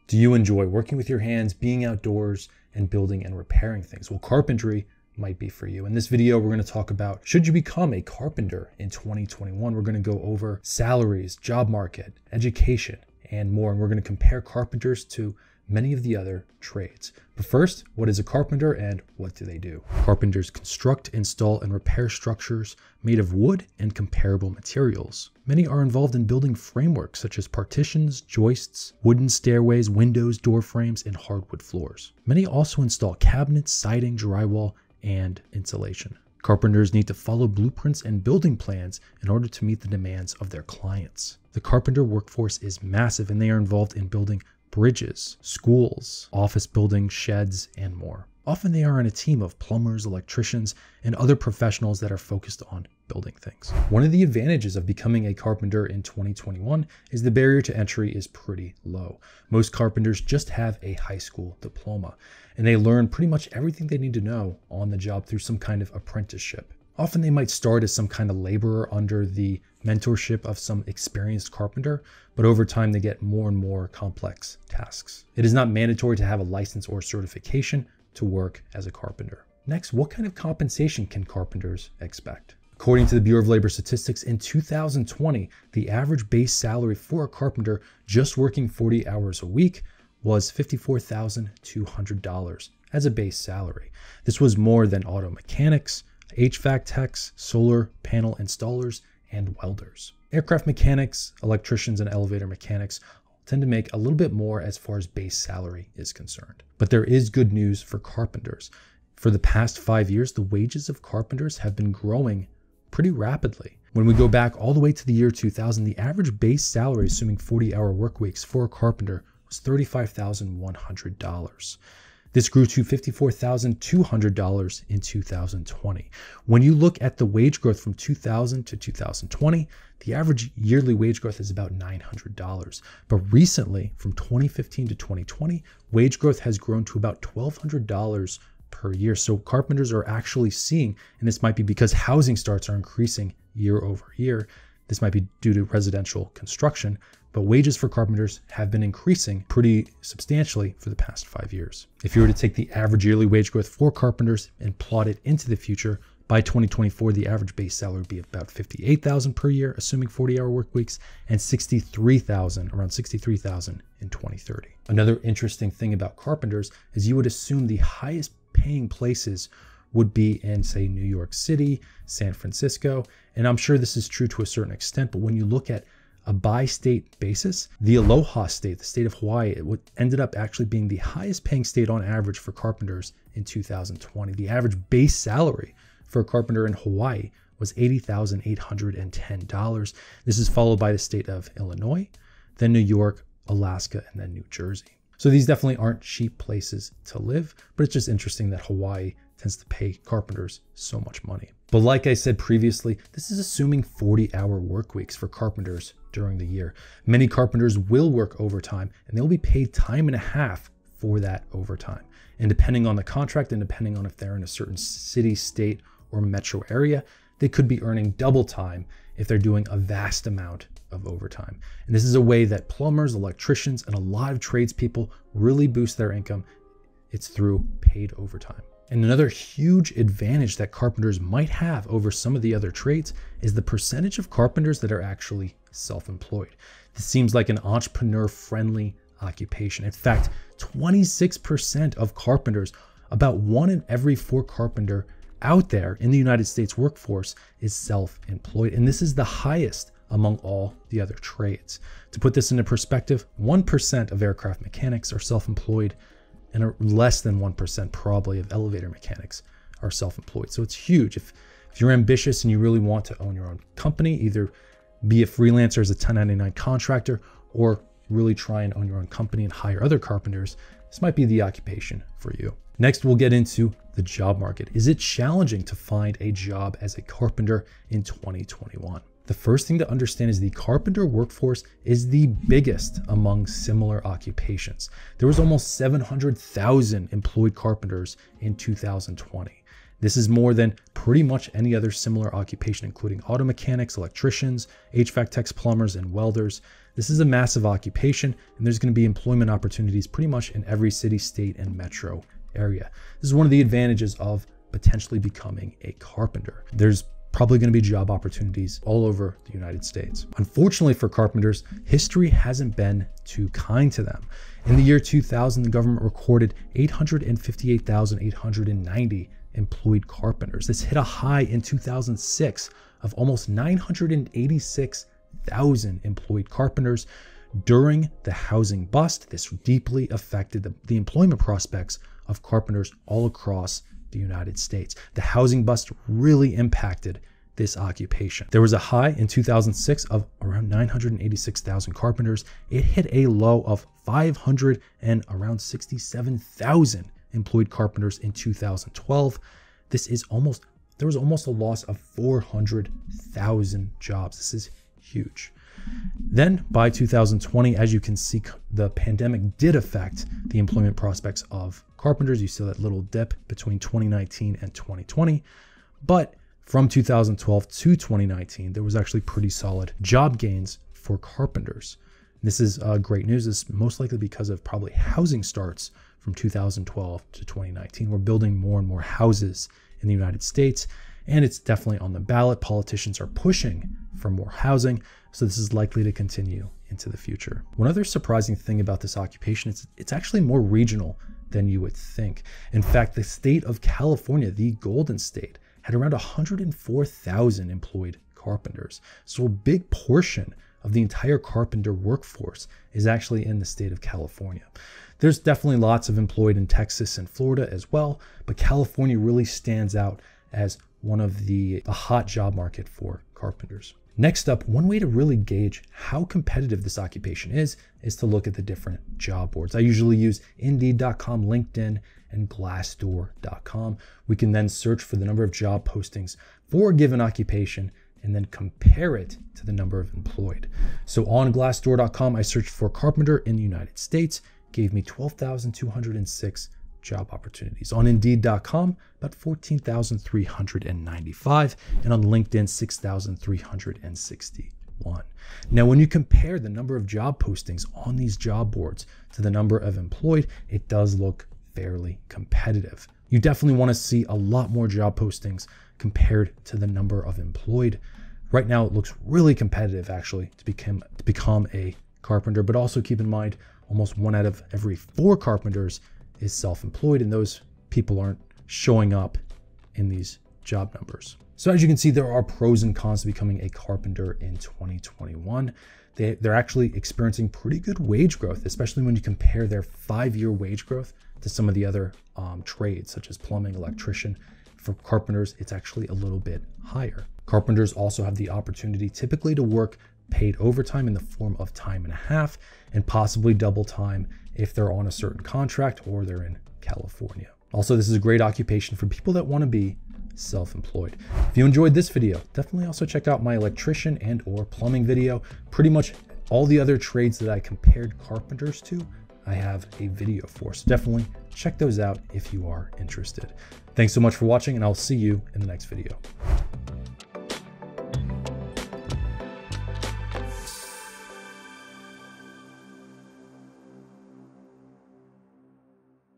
Do you enjoy working with your hands, being outdoors, and building and repairing things? Well, carpentry might be for you. In this video, we're going to talk about, should you become a carpenter in 2021? We're going to go over salaries, job market, education, and more. And we're going to compare carpenters to many of the other trades. But first, what is a carpenter and what do they do? Carpenters construct, install, and repair structures made of wood and comparable materials. Many are involved in building frameworks such as partitions, joists, wooden stairways, windows, door frames, and hardwood floors. Many also install cabinets, siding, drywall, and insulation. Carpenters need to follow blueprints and building plans in order to meet the demands of their clients. The carpenter workforce is massive, and they are involved in building bridges, schools, office buildings, sheds, and more. Often they are in a team of plumbers, electricians, and other professionals that are focused on building things. One of the advantages of becoming a carpenter in 2021 is the barrier to entry is pretty low. Most carpenters just have a high school diploma, and they learn pretty much everything they need to know on the job through some kind of apprenticeship. Often they might start as some kind of laborer under the mentorship of some experienced carpenter, but over time they get more and more complex tasks. It is not mandatory to have a license or certification to work as a carpenter. Next, what kind of compensation can carpenters expect? According to the Bureau of Labor Statistics, in 2020, the average base salary for a carpenter just working 40 hours a week was $54,200 as a base salary. This was more than auto mechanics, HVAC techs, solar panel installers, and welders. Aircraft mechanics, electricians, and elevator mechanics tend to make a little bit more as far as base salary is concerned. But there is good news for carpenters. For the past 5 years, the wages of carpenters have been growing pretty rapidly. When we go back all the way to the year 2000, the average base salary, assuming 40-hour work weeks for a carpenter, was $35,100. This grew to $54,200 in 2020. When you look at the wage growth from 2000 to 2020, the average yearly wage growth is about $900. But recently, from 2015 to 2020, wage growth has grown to about $1,200 per year. So carpenters are actually seeing, and this might be because housing starts are increasing year over year. This might be due to residential construction, but wages for carpenters have been increasing pretty substantially for the past 5 years. If you were to take the average yearly wage growth for carpenters and plot it into the future, by 2024, the average base salary would be about $58,000 per year, assuming 40-hour work weeks, and around $63,000 in 2030. Another interesting thing about carpenters is you would assume the highest paying places would be in, say, New York City, San Francisco, and I'm sure this is true to a certain extent, but when you look at a by-state basis, the Aloha state, the state of Hawaii, it ended up actually being the highest paying state on average for carpenters in 2020. The average base salary for a carpenter in Hawaii was $80,810. This is followed by the state of Illinois, then New York, Alaska, and then New Jersey. So these definitely aren't cheap places to live, but it's just interesting that Hawaii tends to pay carpenters so much money. But like I said previously, this is assuming 40-hour work weeks for carpenters during the year. Many carpenters will work overtime, and they'll be paid time and a half for that overtime. And depending on the contract and depending on if they're in a certain city, state, or metro area, they could be earning double time if they're doing a vast amount of overtime. And this is a way that plumbers, electricians, and a lot of tradespeople really boost their income. It's through paid overtime. And another huge advantage that carpenters might have over some of the other trades is the percentage of carpenters that are actually self-employed. This seems like an entrepreneur-friendly occupation. In fact, 26% of carpenters, about 1 in every 4 carpenter out there in the United States workforce, is self-employed. And this is the highest among all the other trades. To put this into perspective, 1% of aircraft mechanics are self-employed, and less than 1% probably of elevator mechanics are self-employed. So it's huge. If you're ambitious and you really want to own your own company, either be a freelancer as a 1099 contractor or really try and own your own company and hire other carpenters, this might be the occupation for you. Next, we'll get into the job market. Is it challenging to find a job as a carpenter in 2021? The first thing to understand is the carpenter workforce is the biggest among similar occupations. There was almost 700,000 employed carpenters in 2020. This is more than pretty much any other similar occupation, including auto mechanics, electricians, HVAC techs, plumbers, and welders. This is a massive occupation, and there's going to be employment opportunities pretty much in every city, state, and metro area. This is one of the advantages of potentially becoming a carpenter. There's probably going to be job opportunities all over the United States. Unfortunately for carpenters, history hasn't been too kind to them. In the year 2000, the government recorded 858,890 employed carpenters. This hit a high in 2006 of almost 986,000 employed carpenters. During the housing bust, this deeply affected the employment prospects of carpenters all across the United States. The housing bust really impacted this occupation. There was a high in 2006 of around 986,000 carpenters. It hit a low of 500 and around 67,000 employed carpenters in 2012. There was almost a loss of 400,000 jobs. This is huge. Then by 2020, as you can see, the pandemic did affect the employment prospects of carpenters. You see that little dip between 2019 and 2020. But from 2012 to 2019, there was actually pretty solid job gains for carpenters. This is great news. This is most likely because of probably housing starts from 2012 to 2019. We're building more and more houses in the United States, and it's definitely on the ballot. Politicians are pushing for more housing, so this is likely to continue into the future. One other surprising thing about this occupation is it's actually more regional than you would think. In fact, the state of California, the Golden State, had around 104,000 employed carpenters. So a big portion of the entire carpenter workforce is actually in the state of California. There's definitely lots of employed in Texas and Florida as well, but California really stands out as one of the hot job market for carpenters. Next up, one way to really gauge how competitive this occupation is to look at the different job boards. I usually use Indeed.com, LinkedIn, and Glassdoor.com. We can then search for the number of job postings for a given occupation and then compare it to the number of employed. So on Glassdoor.com, I searched for carpenter in the United States, gave me 12,206 job opportunities. On Indeed.com, about 14,395, and on LinkedIn, 6,361. Now, when you compare the number of job postings on these job boards to the number of employed, it does look fairly competitive. You definitely want to see a lot more job postings compared to the number of employed. Right now, it looks really competitive actually to become a carpenter, but also keep in mind almost 1 out of every 4 carpenters is self-employed, and those people aren't showing up in these job numbers. So as you can see, there are pros and cons to becoming a carpenter in 2021. They're actually experiencing pretty good wage growth, especially when you compare their 5-year wage growth to some of the other trades, such as plumbing, electrician. For carpenters, it's actually a little bit higher. Carpenters also have the opportunity typically to work paid overtime in the form of time and a half, and possibly double time if they're on a certain contract or they're in California. Also, this is a great occupation for people that want to be self-employed. If you enjoyed this video, definitely also check out my electrician and or plumbing video. Pretty much all the other trades that I compared carpenters to, I have a video for. So definitely check those out if you are interested. Thanks so much for watching, and I'll see you in the next video.